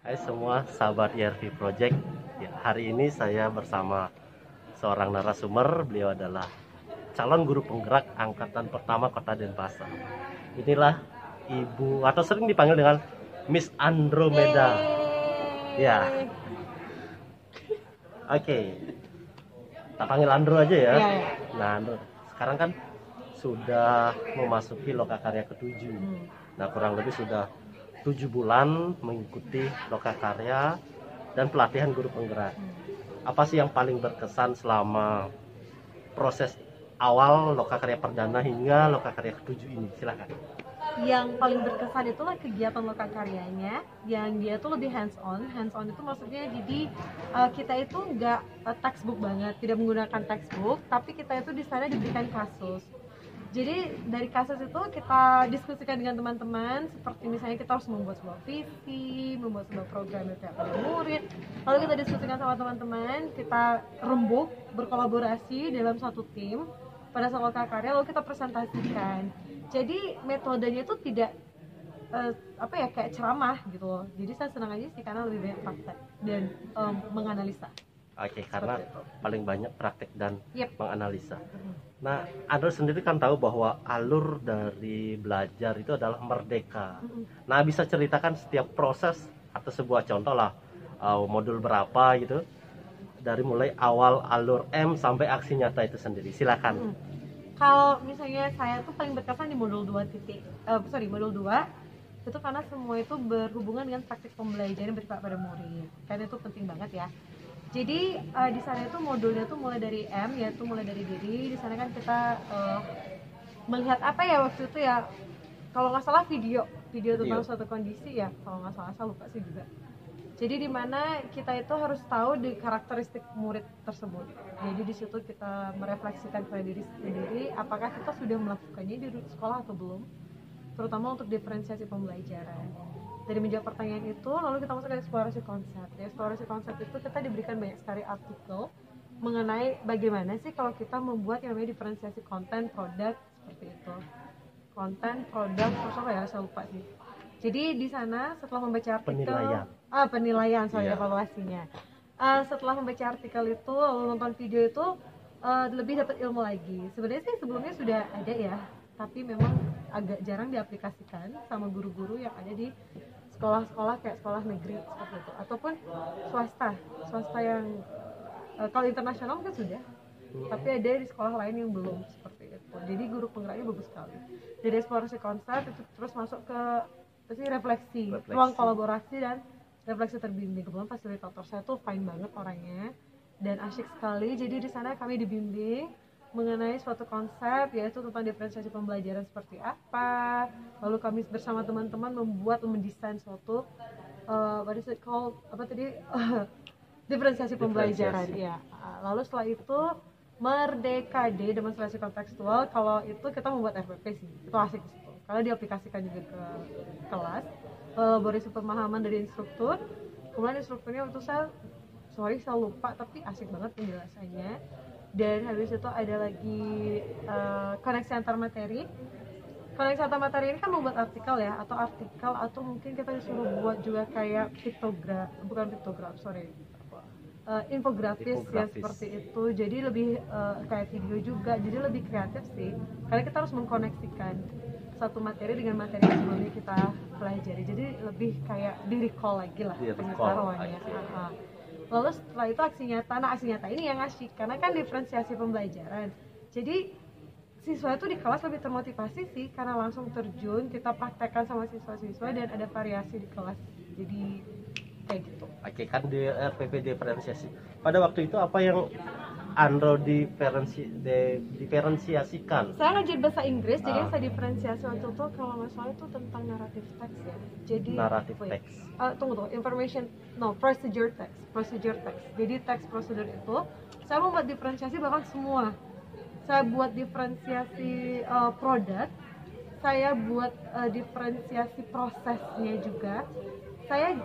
Hai semua sahabat IRV Project. Ya, hari ini saya bersama seorang narasumber. Beliau adalah calon guru penggerak angkatan pertama Kota Denpasar. Inilah Ibu atau sering dipanggil dengan Miss Andromeda. Ya, oke. Tak panggil Andro aja ya. Ya. Nah, Andro, sekarang kan sudah memasuki Lokakarya ke-7. Nah, kurang lebih sudah 7 bulan mengikuti Lokakarya dan pelatihan guru penggerak. Apa sih yang paling berkesan selama proses awal Lokakarya Perdana hingga Lokakarya ke-7 ini? Silakan. Yang paling berkesan itulah kegiatan lokakaryanya yang dia tuh lebih hands on itu maksudnya jadi kita itu nggak textbook banget, tidak menggunakan textbook, tapi kita itu di sana diberikan kasus. Jadi dari kasus itu kita diskusikan dengan teman-teman, seperti misalnya kita harus membuat sebuah visi, membuat sebuah program yang pada murid. Lalu kita diskusikan sama teman-teman, kita rembuk, berkolaborasi dalam satu tim pada saat lokakarya, lalu kita presentasikan. Jadi metodenya itu tidak kayak ceramah gitu loh. Jadi saya senang aja sih karena lebih banyak praktek dan menganalisa. Oke, karena paling banyak praktek dan menganalisa. Mm-hmm. Nah, Anda sendiri kan tahu bahwa alur dari belajar itu adalah merdeka. Nah, bisa ceritakan setiap proses atau sebuah contoh lah, modul berapa gitu, dari mulai awal alur M sampai aksi nyata itu sendiri. Silakan. Kalau misalnya saya tuh paling berkesan di modul 2 modul 2 itu karena semua itu berhubungan dengan praktik pembelajaran berpihak pada murid. Karena itu penting banget ya. Jadi di sana itu modulnya tuh mulai dari M, yaitu mulai dari diri. Di sana kan kita melihat apa ya waktu itu ya, kalau nggak salah video tentang suatu kondisi ya, kalau nggak salah saya lupa sih juga. Jadi di mana kita itu harus tahu di karakteristik murid tersebut. Jadi di situ kita merefleksikan pada diri sendiri, apakah kita sudah melakukannya di sekolah atau belum, terutama untuk diferensiasi pembelajaran. Dari menjawab pertanyaan itu, lalu kita masuk ke eksplorasi konsep. Di eksplorasi konsep itu kita diberikan banyak sekali artikel mengenai bagaimana sih kalau kita membuat yang namanya diferensiasi konten, produk, seperti itu. Konten, produk, terus apa ya, saya lupa sih. Jadi di sana setelah membaca artikel penilaian evaluasinya. Setelah membaca artikel itu lalu nonton video itu lebih dapat ilmu lagi. Sebenarnya sih sebelumnya sudah ada ya, tapi memang agak jarang diaplikasikan sama guru-guru yang ada di sekolah-sekolah kayak sekolah negeri seperti itu, ataupun swasta yang kalau internasional mungkin sudah, tapi ada di sekolah lain yang belum seperti itu. Jadi guru penggeraknya bagus sekali. Dari eksplorasi konsep itu terus masuk ke refleksi, ruang kolaborasi dan refleksi terbimbing. Kebetulan fasilitator saya tuh fine banget orangnya dan asyik sekali. Jadi di sana kami dibimbing mengenai suatu konsep, yaitu tentang diferensiasi pembelajaran seperti apa. Lalu kami bersama teman-teman mendesain suatu diferensiasi pembelajaran ya. Lalu setelah itu Merdeka D, demonstrasi kontekstual. Kalau itu kita membuat FPP sih, itu asik di situ karena diaplikasikan juga ke kelas, berisi pemahaman dari instruktur. Kemudian instrukturnya waktu saya lupa, tapi asik banget penjelasannya. Dan habis itu ada lagi koneksi antar materi. Koneksi antar materi ini kan membuat artikel ya, atau mungkin kita disuruh buat juga kayak infografis ya, seperti itu. Jadi lebih kayak video juga, jadi lebih kreatif sih karena kita harus mengkoneksikan satu materi dengan materi yang sebelumnya kita pelajari, jadi lebih kayak di recall lagi lah pengetahuannya. Lalu setelah itu aksi nyata ini yang asyik karena kan diferensiasi pembelajaran, jadi siswa itu di kelas lebih termotivasi sih karena langsung terjun, kita praktekkan sama siswa-siswa dan ada variasi di kelas, jadi kayak gitu. Oke, kan di RPP diferensiasi. Pada waktu itu apa yang Andro diferensiasikan? Saya ngajar bahasa Inggris, jadi yang saya diferensiasi waktu itu kalau nggak salah itu tentang naratif teks ya. Jadi naratif teks. Procedure text. Jadi teks prosedur itu saya mau buat diferensiasi bahkan semua. Saya buat diferensiasi produk, saya buat diferensiasi prosesnya juga. Saya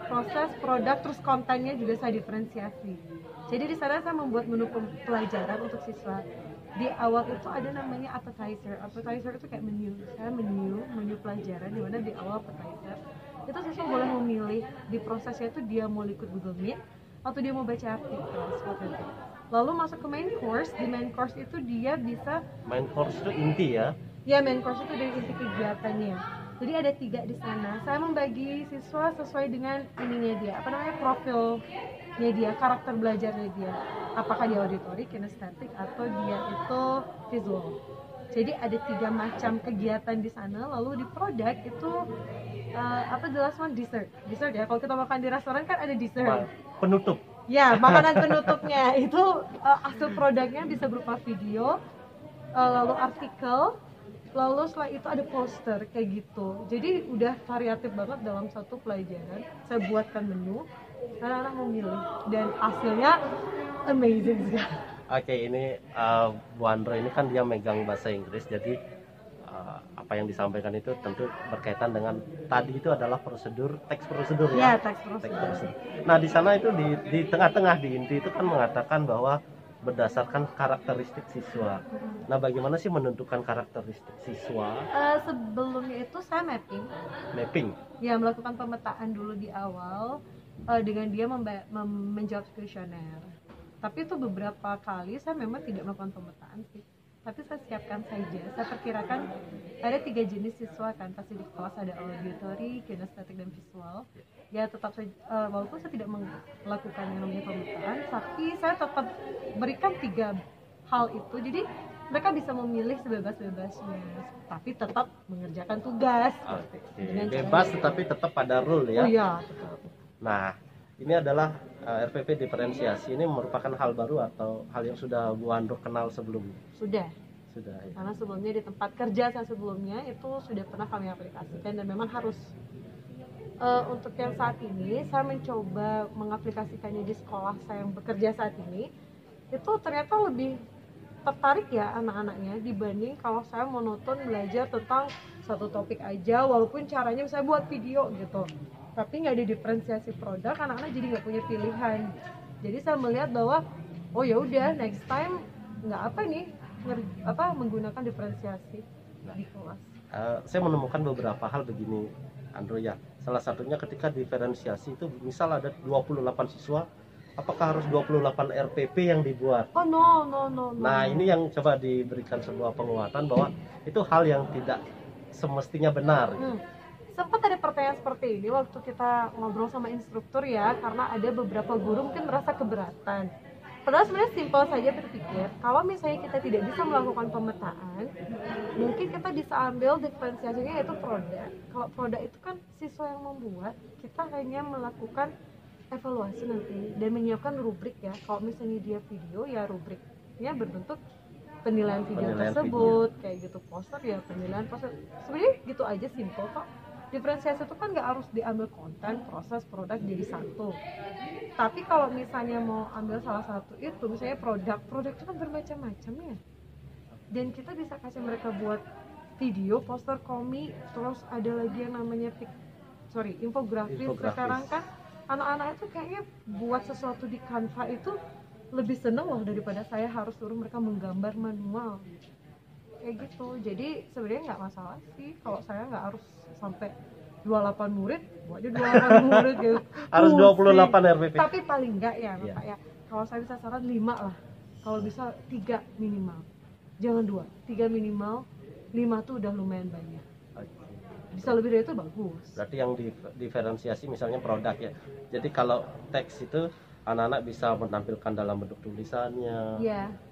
proses, produk, terus kontennya juga saya diferensiasi. Jadi di sana saya membuat menu pelajaran untuk siswa. Di awal itu ada namanya appetizer. Appetizer itu kayak menu. Saya menu pelajaran di mana di awal appetizer itu siswa boleh memilih di prosesnya itu dia mau ikut Google Meet atau dia mau baca artikel seperti itu. Lalu masuk ke main course, di main course itu dia bisa Main course itu inti ya. ya main course itu dari inti kegiatannya. Jadi ada 3 di sana. Saya membagi siswa sesuai dengan ininya dia, apa namanya, profilnya dia, karakter belajarnya dia. Apakah dia auditory, kinestetik, atau dia itu visual. Jadi ada 3 macam kegiatan di sana. Lalu di produk itu apa the last one, dessert ya. Kalau kita makan di restoran kan ada dessert. Penutup. Ya, makanan penutupnya itu hasil produknya bisa berupa video, lalu artikel, lalu setelah itu ada poster kayak gitu. Jadi udah variatif banget dalam satu pelajaran. Saya buatkan menu, anak-anak memilih dan hasilnya amazing sekali. Oke, ini Bu Andro ini kan dia megang bahasa Inggris, jadi apa yang disampaikan itu tentu berkaitan dengan tadi itu adalah teks prosedur ya. Ya, teks prosedur. Nah, di sana itu di tengah-tengah di inti itu kan mengatakan bahwa berdasarkan karakteristik siswa. Nah, bagaimana sih menentukan karakteristik siswa? Sebelumnya itu saya Mapping. Ya, melakukan pemetaan dulu di awal dengan dia menjawab kuesioner. Tapi itu beberapa kali saya memang tidak melakukan pemetaan sih. Tapi saya siapkan saja. Saya perkirakan ada 3 jenis siswa kan, pasti di kelas ada auditory, kinestetik, dan visual. Ya tetap saja, walaupun saya tidak melakukan yang namanya pemetaan, tapi saya tetap berikan 3 hal itu. Jadi mereka bisa memilih sebebas-bebasnya, tapi tetap mengerjakan tugas. Bebas tetapi tetap pada rule ya. Oh iya, tetap. Nah, ini adalah RPP diferensiasi, ini merupakan hal baru atau hal yang sudah Bu Andro kenal sebelumnya? Sudah ya. Karena sebelumnya di tempat kerja saya sebelumnya itu sudah pernah kami aplikasikan dan memang harus. Untuk yang saat ini saya mencoba mengaplikasikannya di sekolah saya yang bekerja saat ini, itu ternyata lebih tertarik ya anak-anaknya dibanding kalau saya monoton belajar tentang satu topik aja, walaupun caranya saya buat video gitu, tapi nggak ada diferensiasi produk, anak-anak jadi nggak punya pilihan. Jadi saya melihat bahwa oh ya udah, next time nggak menggunakan diferensiasi di kelas. Saya menemukan beberapa hal begini, Andro ya. Salah satunya ketika diferensiasi itu misal ada 28 siswa, apakah harus 28 RPP yang dibuat? Oh no. Nah, ini yang coba diberikan sebuah penguatan bahwa itu hal yang tidak semestinya benar. Sempat ada pertanyaan seperti ini waktu kita ngobrol sama instruktur ya, karena ada beberapa guru mungkin merasa keberatan. Padahal sebenarnya simpel saja berpikir, kalau misalnya kita tidak bisa melakukan pemetaan, mungkin kita bisa ambil diferensiasinya yaitu produk. Kalau produk itu kan siswa yang membuat, kita hanya melakukan evaluasi nanti dan menyiapkan rubrik ya. Kalau misalnya dia video ya rubriknya berbentuk penilaian video tersebut, kayak gitu. Poster ya penilaian poster. Sebenarnya gitu aja, simpel kok. Diferensiasi itu kan nggak harus diambil konten, proses, produk jadi satu. Tapi kalau misalnya mau ambil salah satu itu, misalnya produk itu kan bermacam-macam ya. Dan kita bisa kasih mereka buat video, poster, komik, terus ada lagi yang namanya infografis. Sekarang kan anak-anak itu kayaknya buat sesuatu di Canva itu lebih seneng loh daripada saya harus suruh mereka menggambar manual. Kayak gitu. Jadi sebenarnya nggak masalah sih kalau saya nggak harus sampai 28 murid, buat aja 28 murid gitu. Harus 28 RPP. Tapi paling enggak ya, kayak kalau saya bisa saran 5 lah. Kalau bisa 3 minimal. Jangan 2, 3 minimal. 5 tuh udah lumayan banyak. Bisa lebih dari itu bagus. Berarti yang diferensiasi misalnya produk ya. Jadi kalau teks itu anak-anak bisa menampilkan dalam bentuk tulisannya,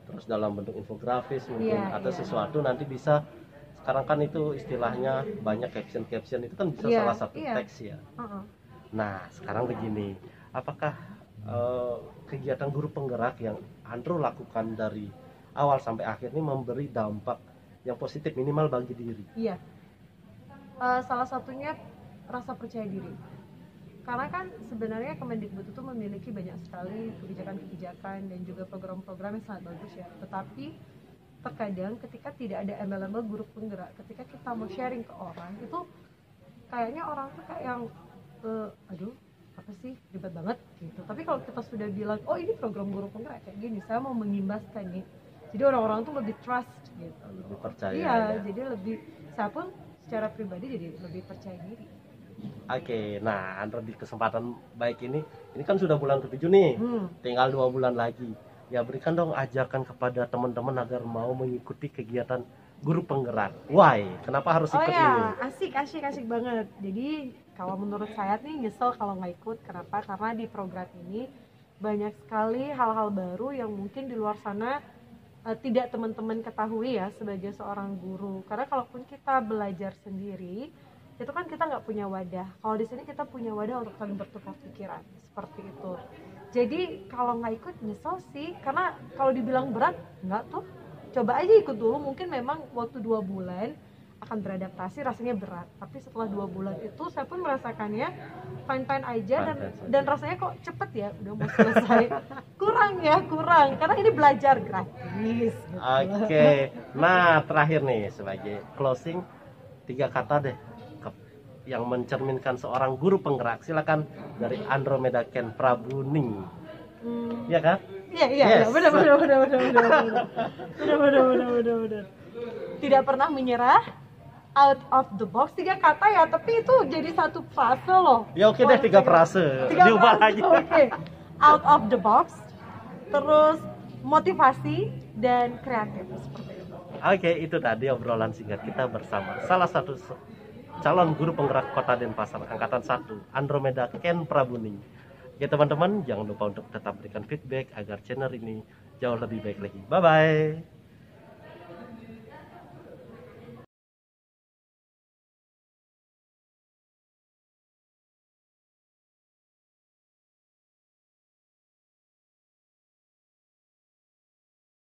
terus dalam bentuk infografis mungkin, atau sesuatu nanti bisa. Sekarang kan itu istilahnya banyak caption itu kan bisa salah satu teks ya. Nah, sekarang begini, apakah kegiatan guru penggerak yang Andro lakukan dari awal sampai akhir ini memberi dampak yang positif minimal bagi diri? Iya. Salah satunya rasa percaya diri. Karena kan sebenarnya Kemendikbud itu memiliki banyak sekali kebijakan-kebijakan dan juga program-program yang sangat bagus ya. Tetapi terkadang ketika tidak ada embel-embel guru penggerak, ketika kita mau sharing ke orang itu kayaknya orang tuh kayak yang aduh apa sih ribet banget gitu. Tapi kalau kita sudah bilang oh ini program guru penggerak kayak gini, saya mau mengimbaskan nih, jadi orang-orang tuh lebih trust gitu, lebih percaya ya. Jadi lebih, saya pun secara pribadi jadi lebih percaya diri. Oke, nah Andro di kesempatan baik ini kan sudah bulan ke-7 nih, tinggal 2 bulan lagi. Ya berikan dong ajakan kepada teman-teman agar mau mengikuti kegiatan guru penggerak. Why? Kenapa harus Oh ikut ya, ini? asik banget. Jadi kalau menurut saya nih nyesel kalau nggak ikut. Kenapa? Karena di program ini banyak sekali hal-hal baru yang mungkin di luar sana tidak teman-teman ketahui ya sebagai seorang guru. Karena kalaupun kita belajar sendiri, itu kan kita nggak punya wadah. Kalau di sini kita punya wadah untuk saling bertukar pikiran, seperti itu. Jadi kalau nggak ikut nyesel sih, karena kalau dibilang berat, nggak tuh. Coba aja ikut dulu, mungkin memang waktu 2 bulan akan beradaptasi rasanya berat, tapi setelah 2 bulan itu saya pun merasakannya fine-fine aja, dan rasanya kok cepet ya, udah mau selesai. kurang karena ini belajar gratis gitu. Oke, nah terakhir nih sebagai closing 3 kata deh yang mencerminkan seorang guru penggerak. Silakan dari Andromeda Ken Prabuning. Iya kan? Iya, benar. Tidak pernah menyerah, out of the box. 3 kata ya, tapi itu jadi satu frase loh. Ya oke deh, 3 frase. Diubah lagi. Oke. Out of the box, terus motivasi dan kreatif, seperti itu. Oke, itu tadi obrolan singkat kita bersama salah satu calon guru penggerak Kota Denpasar angkatan 1, Andromeda Ken Prabuning. Ya teman-teman, jangan lupa untuk tetap berikan feedback agar channel ini jauh lebih baik lagi. Bye bye.